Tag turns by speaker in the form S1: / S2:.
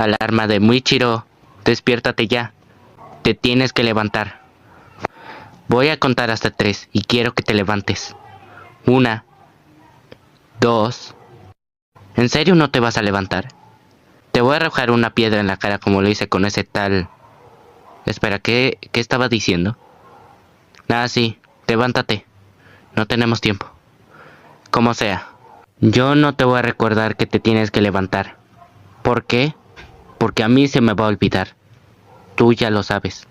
S1: Alarma de Muichiro, despiértate ya. Te tienes que levantar. Voy a contar hasta 3 y quiero que te levantes. 1, 2. ¿En serio no te vas a levantar? Te voy a arrojar una piedra en la cara como lo hice con ese tal... Espera, ¿qué estaba diciendo? Ah, sí, levántate. No tenemos tiempo. Como sea. Yo no te voy a recordar que te tienes que levantar. ¿Por qué? Porque a mí se me va a olvidar. Tú ya lo sabes.